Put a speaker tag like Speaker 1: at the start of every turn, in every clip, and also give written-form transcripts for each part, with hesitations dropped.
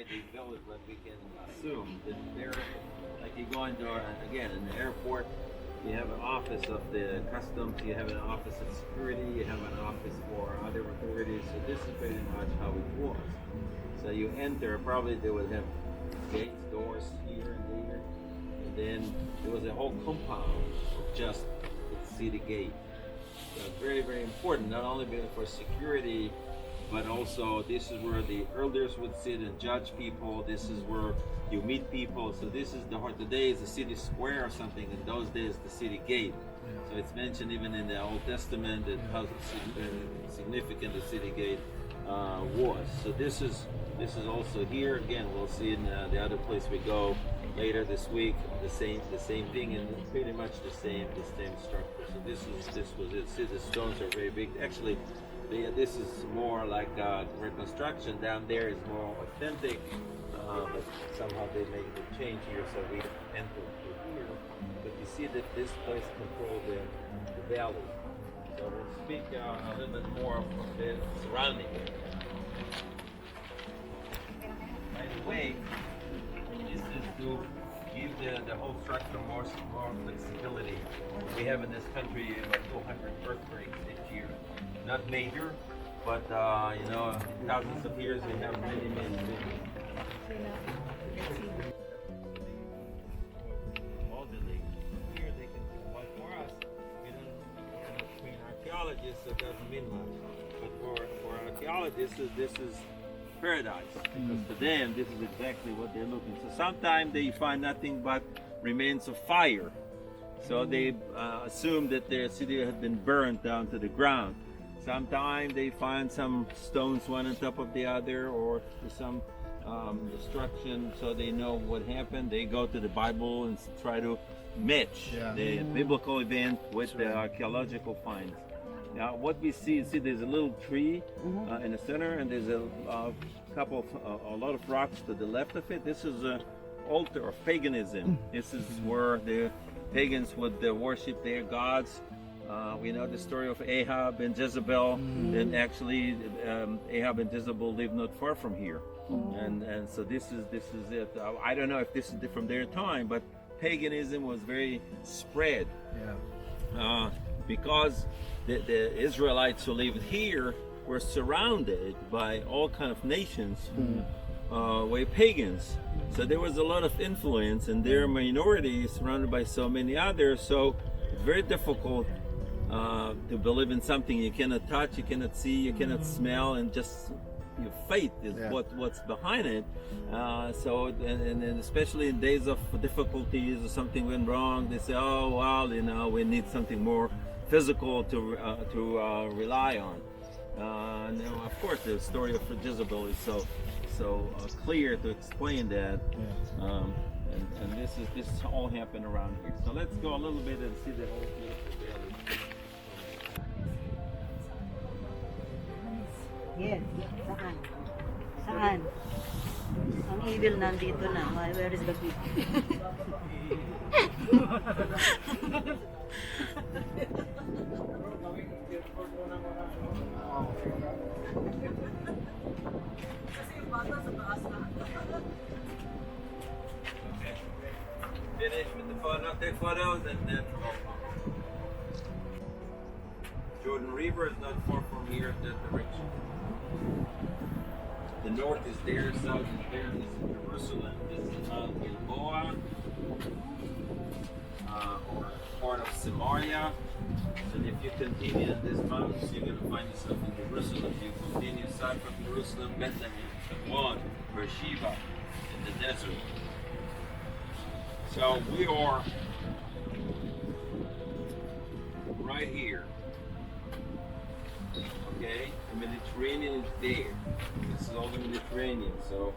Speaker 1: they built it, but we can assume that they're, like you go into, again, in the airport, you have an office of the customs, you have an office of security, you have an office for other authorities, so this is pretty much how it was. So you enter, probably they would have gates, doors here and there, and then there was a whole compound of just the city gate. So very, very important, not only for security, but also this is where the elders would sit and judge people. This is where you meet people. So this is today is the city square or something. In those days, the city gate. So it's mentioned even in the Old Testament that how significant the city gate was. So this is also here. Again, we'll see in the other place we go later this week. The same thing, and pretty much the same structure. So this was it. See, the stones are very big. Actually, this is more like reconstruction. Down there is more authentic, but somehow they made the change here, so we enter through here. But you see that this place controls the valley. So we'll speak a little bit more of the surrounding. By the way, this is to give the whole structure more flexibility. We have in this country about 200 earthquakes each year. Not major, but you know, thousands of years we have many modeling. Here they can do one for us. We don't train archaeologists, so it doesn't mean much. But for archaeologists, this is paradise, because to them this is exactly what they're looking. So sometimes they find nothing but remains of fire. So they assume that their city had been burned down to the ground. Sometimes they find some stones one on top of the other, or some destruction, so they know what happened. They go to the Bible and try to match the biblical event with the archaeological finds. Now, what we see there's a little tree in the center, and there's a lot of rocks to the left of it. This is an altar of paganism. This is where the pagans would worship their gods. We know the story of Ahab and Jezebel, and actually Ahab and Jezebel lived not far from here, and so this is it. I don't know if this is from their time, but paganism was very spread. Because the Israelites who lived here were surrounded by all kind of nations who were pagans. So there was a lot of influence, and their minority surrounded by so many others. So it's very difficult to believe in something you cannot touch, you cannot see, you cannot smell, and just your faith is what's behind it. And especially in days of difficulties or something went wrong, they say, oh well, you know, we need something more physical to rely on. And of course, the story of Jezebel is so clear to explain that. And this all happened around here. So let's go a little bit and see the whole beautiful valley.
Speaker 2: Yes. Saan? Ang evil nandito na. Where is the good?
Speaker 1: Finish with the photo, take photos, and then go. Jordan River is not far from here in that direction. The north is there, south is there. This is Jerusalem. This is Mount Gilboa, or part of Samaria. And if you continue in this mountains, you're going to find yourself in Jerusalem. You continue south from Jerusalem, Bethlehem, Hebron, Beersheba, in the desert. So we are right here. Okay, the Mediterranean is there. This is all the Mediterranean. So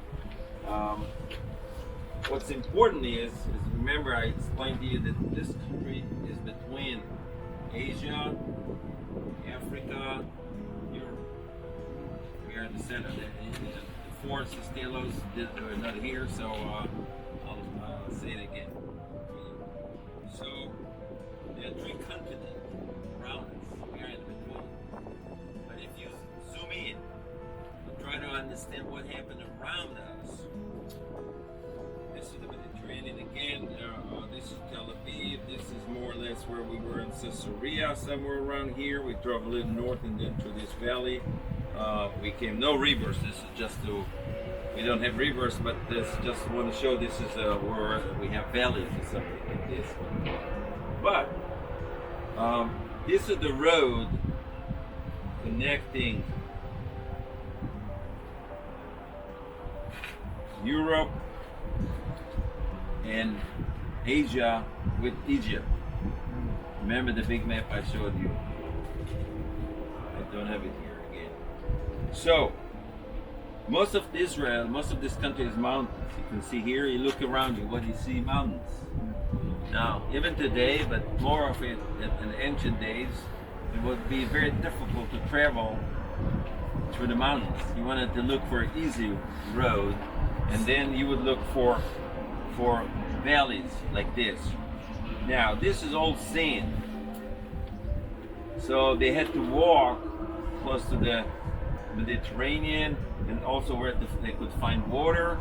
Speaker 1: what's important is remember I explained to you that this country is between Asia, Africa, Europe. We are in the center. The four Sistelos are not here, so I'll say it again. So there are three continents around us. We are in between. But if you zoom in and try to understand what happened around us, where we were in Caesarea, somewhere around here. We drove a little north and then through this valley. We came, no reverse, this is just to, we don't have reverse, but this just want to show this is where we have valleys or something like this. But this is the road connecting Europe and Asia with Egypt. Remember the big map I showed you? I don't have it here again. So, most of Israel, most of this country is mountains. You can see here, you look around you, what do you see? Mountains. Now, even today, but more of it in ancient days, it would be very difficult to travel through the mountains. You wanted to look for an easy road, and then you would look for valleys like this. Now, this is all sand. So they had to walk close to the Mediterranean and also where they could find water.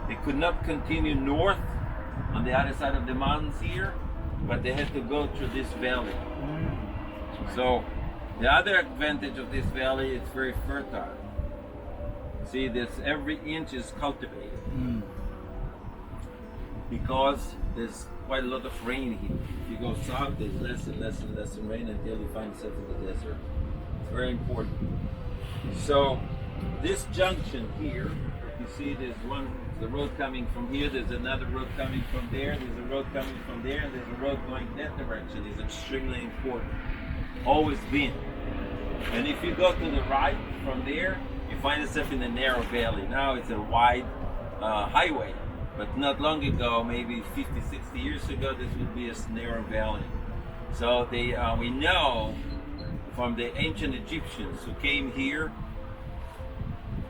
Speaker 1: They could not continue north on the other side of the mountains here, but they had to go through this valley. So the other advantage of this valley, it's very fertile. See, this every inch is cultivated because there's quite a lot of rain here. If you go south, there's less and less and less rain until you find yourself in the desert. It's very important. So this junction here, you see there's the road coming from here, there's another road coming from there, there's a road coming from there, and there's a road going that direction. It's extremely important. Always been. And if you go to the right from there, you find yourself in a narrow valley. Now it's a wide highway. But not long ago, maybe 50, 60 years ago, this would be a narrow valley. So we know from the ancient Egyptians who came here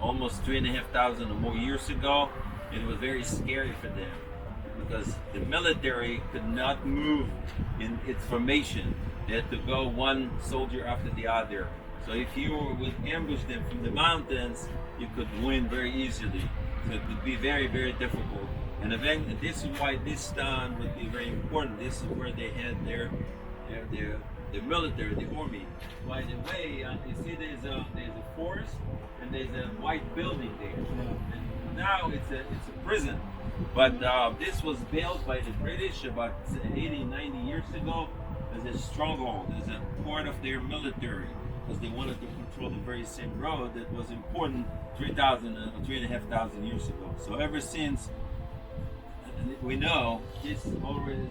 Speaker 1: almost 3,500 or more years ago, it was very scary for them because the military could not move in its formation. They had to go one soldier after the other. So if you would ambush them from the mountains, you could win very easily. So it would be very, very difficult. And eventually, this is why this town would be very important. This is where they had their military, the army. By the way, you see there's a forest and there's a white building there. And now it's a prison. But this was built by the British about 80, 90 years ago as a stronghold, as a part of their military, because they wanted to control the very same road that was important 3,500 years ago. So ever since, we know this always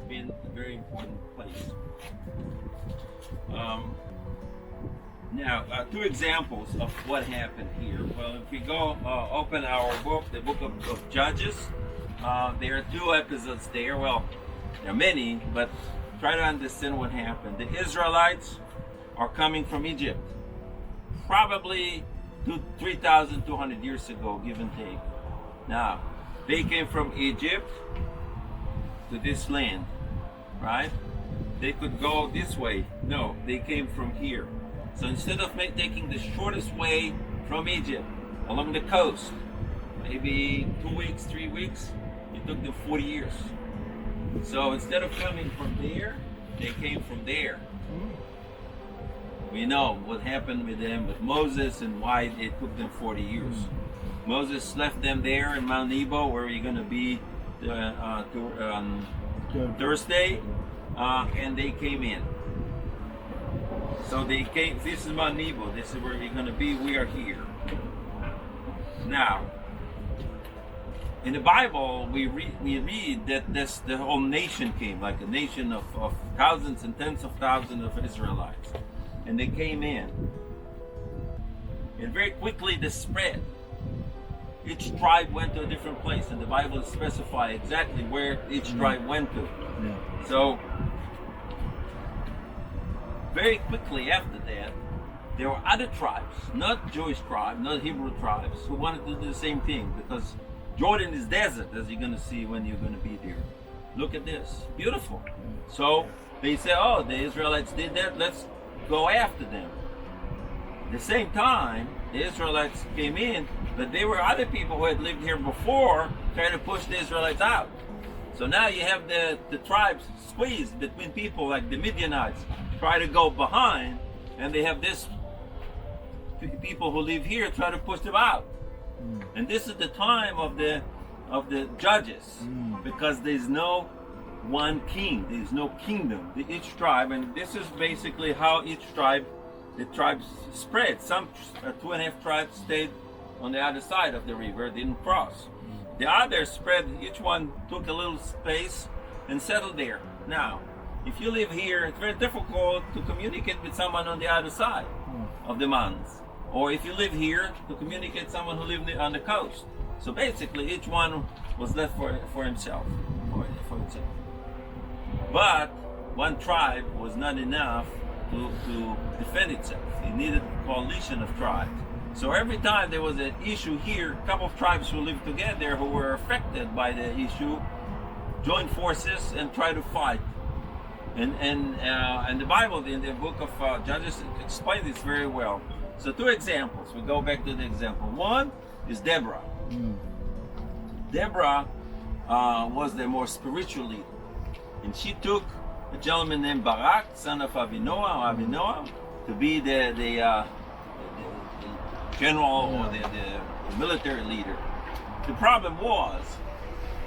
Speaker 1: been a very important place. Now, two examples of what happened here. Well, if we go open our book, the book of Judges, there are two episodes there. Well, there are many, but try to understand what happened. The Israelites are coming from Egypt, probably 3,200 years ago, give and take. Now, they came from Egypt to this land, right? They could go this way. No, they came from here. So instead of taking the shortest way from Egypt along the coast, maybe 2 weeks, 3 weeks, it took them 40 years. So instead of coming from there, they came from there. We know what happened with them, with Moses, and why it took them 40 years. Moses left them there in Mount Nebo, where you're going to be Thursday, and they came in. So they came. This is Mount Nebo. This is where we're going to be. We are here. Now, in the Bible, we read that the whole nation came, like a nation of thousands and tens of thousands of Israelites, and they came in, and very quickly they spread. Each tribe went to a different place, and the Bible specifies exactly where each tribe went to. So, very quickly after that, there were other tribes, not Jewish tribes, not Hebrew tribes, who wanted to do the same thing, because Jordan is desert, as you're going to see when you're going to be there. Look at this, beautiful. So they say, oh, the Israelites did that, let's go after them. At the same time, the Israelites came in, but there were other people who had lived here before trying to push the Israelites out. So now you have the tribes squeezed between people like the Midianites try to go behind, and they have this people who live here try to push them out. And this is the time of the judges, because there's no one king, there's no kingdom. Each tribe, and this is basically how each tribe, the tribes spread. Some 2.5 tribes stayed on the other side of the river, didn't cross. The others spread, each one took a little space and settled there. Now, if you live here, it's very difficult to communicate with someone on the other side of the mountains. Or if you live here, to communicate with someone who lives on the coast. So basically, each one was left for himself. For himself. But one tribe was not enough to defend itself. It needed a coalition of tribes. So every time there was an issue here, a couple of tribes who lived together who were affected by the issue joined forces and tried to fight. And the Bible, in the book of Judges, explains this very well. So 2 examples. We go back to the example. One is Deborah. Deborah was the more spiritual leader. And she took a gentleman named Barak, son of Avinoam, to be the general or the military leader. The problem was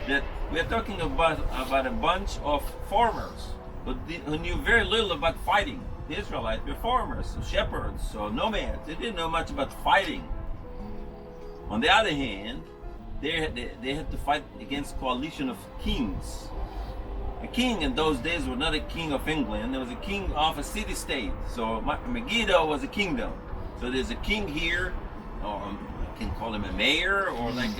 Speaker 1: that we're talking about a bunch of farmers who knew very little about fighting. The Israelites were farmers, shepherds, so nomads. They didn't know much about fighting. On the other hand, they had to fight against a coalition of kings. A king in those days was not a king of England. There was a king of a city-state. So Megiddo was a kingdom. So there's a king here, or you can call him a mayor, or like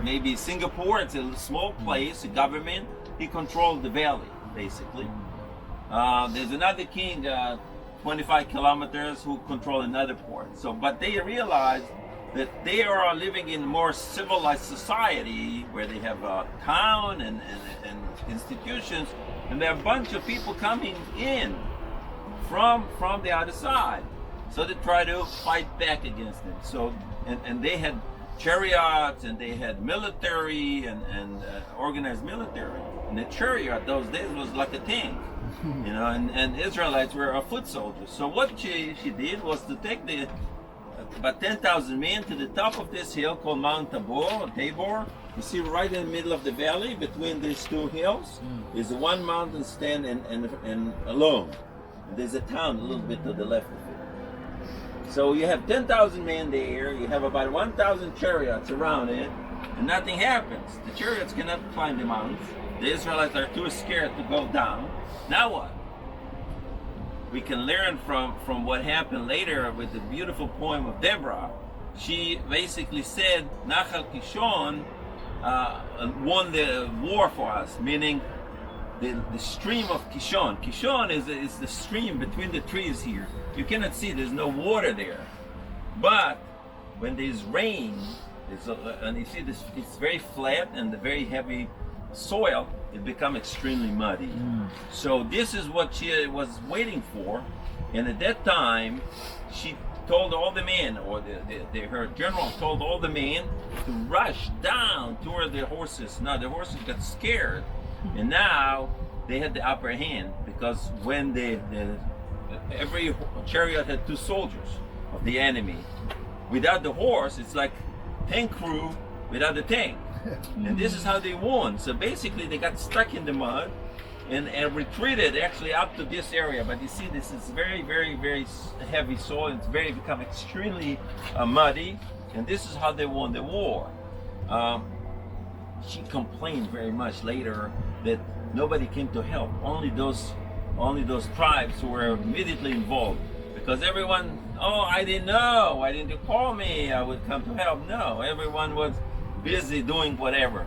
Speaker 1: maybe Singapore. It's a small place, a government. He controlled the valley, basically. There's another king, 25 kilometers, who control another part. So, but they realized that they are living in a more civilized society where they have a town and institutions, and there are a bunch of people coming in from the other side. So they try to fight back against them. So and they had chariots, and they had military and organized military. And the chariot those days was like a tank, you know. And Israelites were foot soldiers. So what she did was to take about 10,000 men to the top of this hill called Mount Tabor. You see right in the middle of the valley between these two hills is one mountain stand and alone. And there's a town a little bit to the left of it. So you have 10,000 men there, you have about 1,000 chariots around it, and nothing happens. The chariots cannot climb the mountains. The Israelites are too scared to go down. Now what? We can learn from what happened later with the beautiful poem of Deborah. She basically said, Nachal Kishon won the war for us, meaning the stream of Kishon. Kishon is the stream between the trees here. You cannot see, there's no water there. But when there's rain, and you see this, it's very flat and the very heavy soil, it becomes extremely muddy. So this is what she was waiting for. And at that time, she told all the men, or her general told all the men to rush down toward the horses. Now the horses got scared, and now they had the upper hand, because when every chariot had 2 soldiers of the enemy. Without the horse, it's like tank crew without the tank. And this is how they won. So basically they got stuck in the mud and retreated actually up to this area. But you see, this is very, very, very heavy soil. It's become extremely muddy. And this is how they won the war. She complained very much later that nobody came to help. Only those tribes who were immediately involved. Because everyone, I didn't know. Why didn't you call me? I would come to help. No, everyone was busy doing whatever.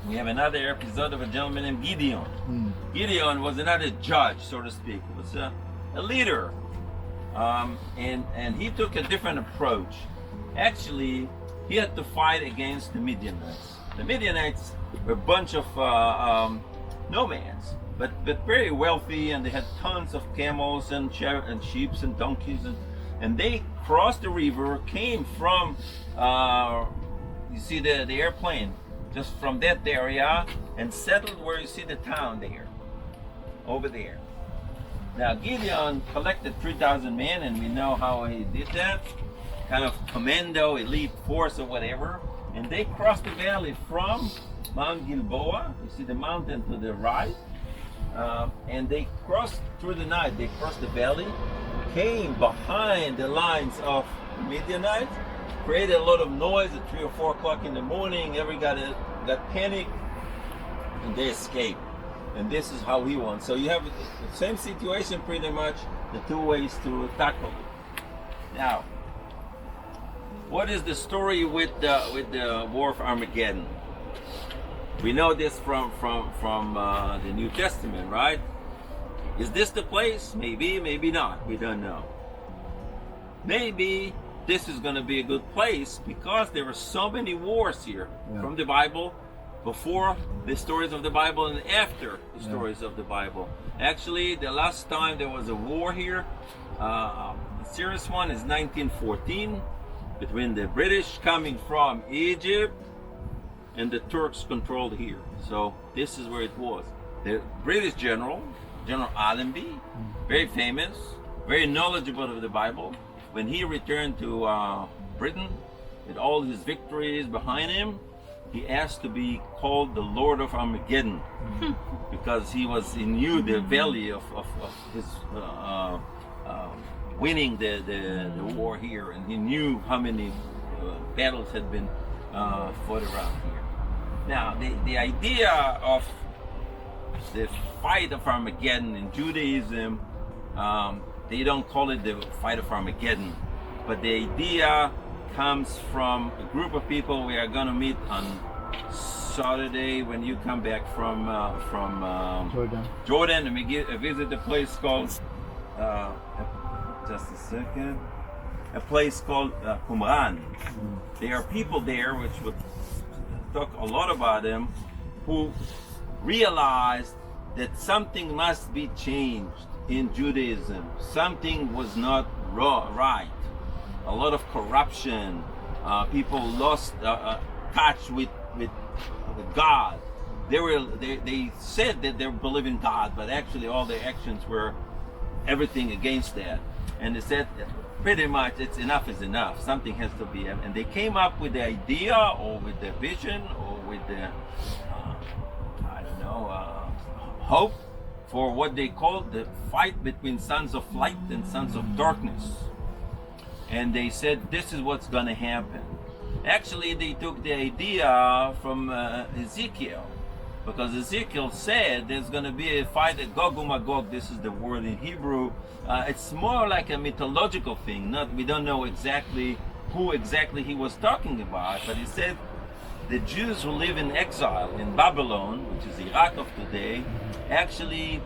Speaker 1: We have another episode of a gentleman named Gideon. Gideon was another judge, so to speak. He was a leader. And he took a different approach. Actually, he had to fight against the Midianites. The Midianites were a bunch of nomads, but very wealthy, and they had tons of camels and sheep and donkeys, and they crossed the river, came from you see the airplane just from that area, and settled where you see the town there, over there. Now Gideon collected 3,000 men, and we know how he did that, kind of commando, elite force or whatever, and they crossed the valley from Mount Gilboa, you see the mountain to the right, and they crossed through the night, they crossed the valley, came behind the lines of Midianites, created a lot of noise at 3 or 4 o'clock in the morning, everybody got panicked, and they escaped. And this is how he won. So you have the same situation pretty much, the two ways to tackle it. Now, what is the story with the War of Armageddon? We know this from the New Testament, right? Is this the place? Maybe, maybe not. We don't know. Maybe this is going to be a good place because there were so many wars here from the Bible, before the stories of the Bible and after the stories of the Bible. Actually, the last time there was a war here, a serious one, is 1914 between the British coming from Egypt and the Turks controlled here. So this is where it was. The British General Allenby, very famous, very knowledgeable of the Bible, when he returned to Britain with all his victories behind him, he asked to be called the Lord of Armageddon because he knew the value of his winning the war here, and he knew how many battles had been fought around here. Now, the idea of the fight of Armageddon in Judaism, they don't call it the fight of Armageddon, but the idea comes from a group of people we are going to meet on Saturday when you come back from Jordan, and we visit a place called just a second, a place called Qumran. There are people there, which would talk a lot about them, who realized that something must be changed in Judaism. Something was not right. A lot of corruption. People lost touch with God. They said that they believe in God, but actually all their actions were everything against that. And they said pretty much it's enough is enough. Something has to be. And they came up with the idea, or with the vision, or with the hope for what they called the fight between sons of light and sons of darkness. And they said this is what's going to happen. Actually, they took the idea from Ezekiel, because Ezekiel said there's going to be a fight at Gog and Magog. This is the word in Hebrew. It's more like a mythological thing. We don't know exactly who exactly he was talking about, but he said the Jews who live in exile in Babylon, which is Iraq of today, actually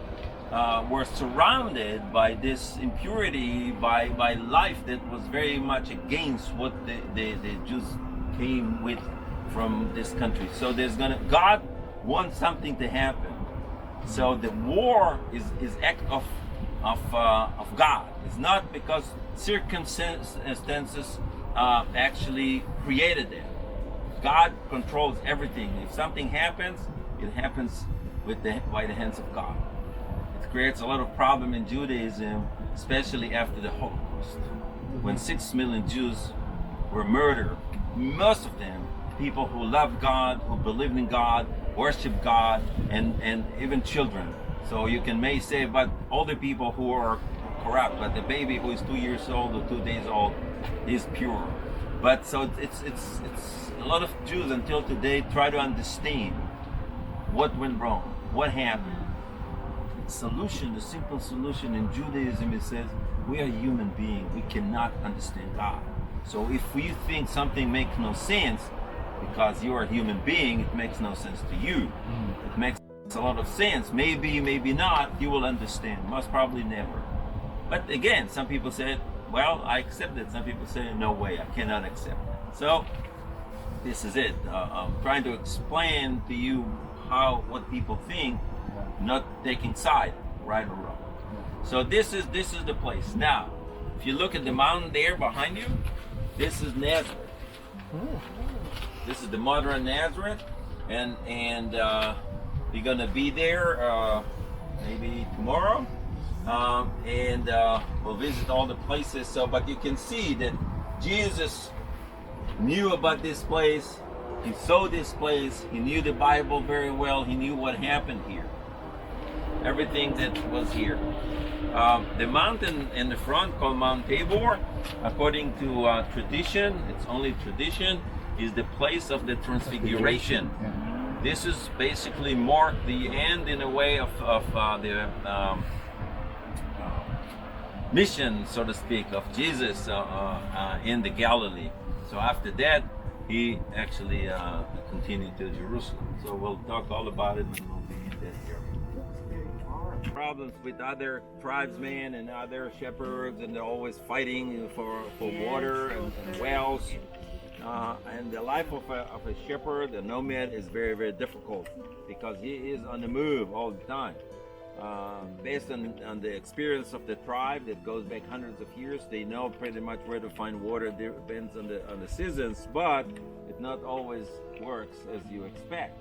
Speaker 1: were surrounded by this impurity, by life that was very much against what the Jews came with from this country. So God wants something to happen. So the war is act of God. It's not because circumstances actually created it. God controls everything. If something happens, it happens by the hands of God. It creates a lot of problem in Judaism, especially after the Holocaust, when 6 million Jews were murdered. Most of them people who love God, who believe in God, worship God, and even children. So you may say about older people who are corrupt, but the baby who is 2 years old or 2 days old is pure. But so it's a lot of Jews until today try to understand what went wrong, what happened. The simple solution in Judaism, it says we are human beings. We cannot understand God. So if we think something makes no sense because you are a human being, it makes no sense to you. It makes a lot of sense. Maybe, maybe not. You will understand. Most probably never. But again, some people say, well, I accept it. Some people say, no way, I cannot accept it. So this is it. I'm trying to explain to you what people think, not taking side, right or wrong. So this is the place. Now, if you look at the mountain there behind you, this is Nazareth. This is the modern Nazareth. and we're gonna be there maybe tomorrow, and we'll visit all the places. So, but you can see that Jesus knew about this place. He saw this place. He knew the Bible very well. He knew what happened here. Everything that was here. The mountain in the front called Mount Tabor, according to tradition, it's only tradition, is the place of the Transfiguration. This is basically marked the end in a way of the mission, so to speak, of Jesus in the Galilee. So after that, he actually continued to Jerusalem. So we'll talk all about it when we'll be in that area. Problems with other tribesmen and other shepherds, and they're always fighting for water and wells. And the life of a shepherd, a nomad, is very, very difficult because he is on the move all the time. Based on the experience of the tribe that goes back hundreds of years, they know pretty much where to find water. It depends on the seasons, but it not always works as you expect.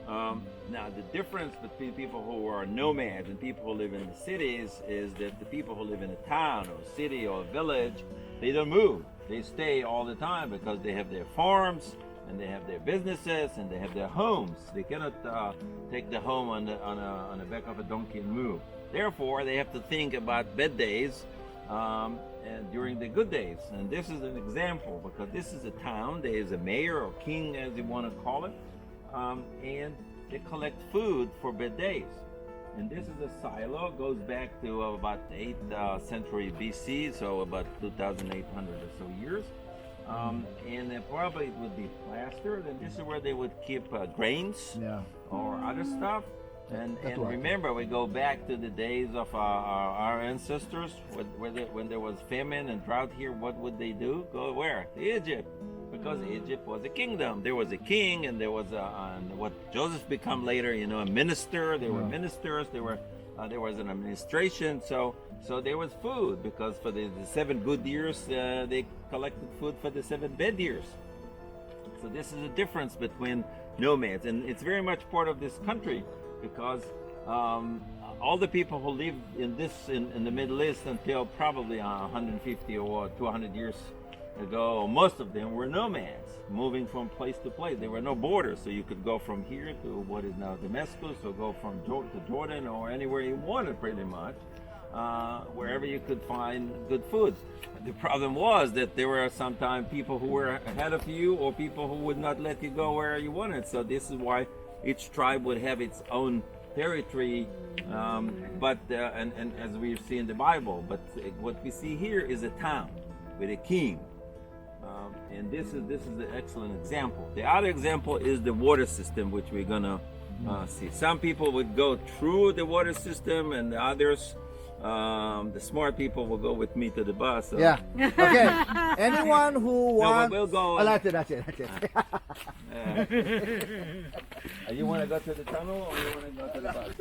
Speaker 1: Now, the difference between people who are nomads and people who live in the cities is that the people who live in a town or a city or a village, they don't move. They stay all the time because they have their farms and they have their businesses and they have their homes. They cannot take the home on the back of a donkey and move. Therefore, they have to think about bad days and during the good days. And this is an example because this is a town. There is a mayor or king, as you want to call it, and they collect food for bad days. And this is a silo, goes back to about the 8th century BC, so about 2,800 or so years. And then probably it would be plastered, and this is where they would keep grains or other stuff. And remember, we go back to the days of our ancestors, when there was famine and drought here, what would they do? Go where? To Egypt. Because Egypt was a kingdom. There was a king, and there was what Joseph became later, a minister. There were ministers. There was an administration. So there was food because for the 7 good years they collected food for the 7 bad years. So this is a difference between nomads, and it's very much part of this country because all the people who lived in the Middle East until probably 150 or 200 years ago, most of them were nomads, moving from place to place. There were no borders, so you could go from here to what is now Damascus, or go from to Jordan, or anywhere you wanted, pretty much, wherever you could find good food. The problem was that there were sometimes people who were ahead of you, or people who would not let you go where you wanted. So this is why each tribe would have its own territory, but as we see in the Bible. But what we see here is a town with a king. And this is an excellent example. The other example is the water system, which we're gonna see. Some people would go through the water system, and the others, the smart people, will go with me to the bus. So.
Speaker 3: Yeah. Okay. Anyone who wants.
Speaker 1: No, we'll go.
Speaker 3: Oh, that's it.
Speaker 1: You want to go to the tunnel, or you want to go to the bus?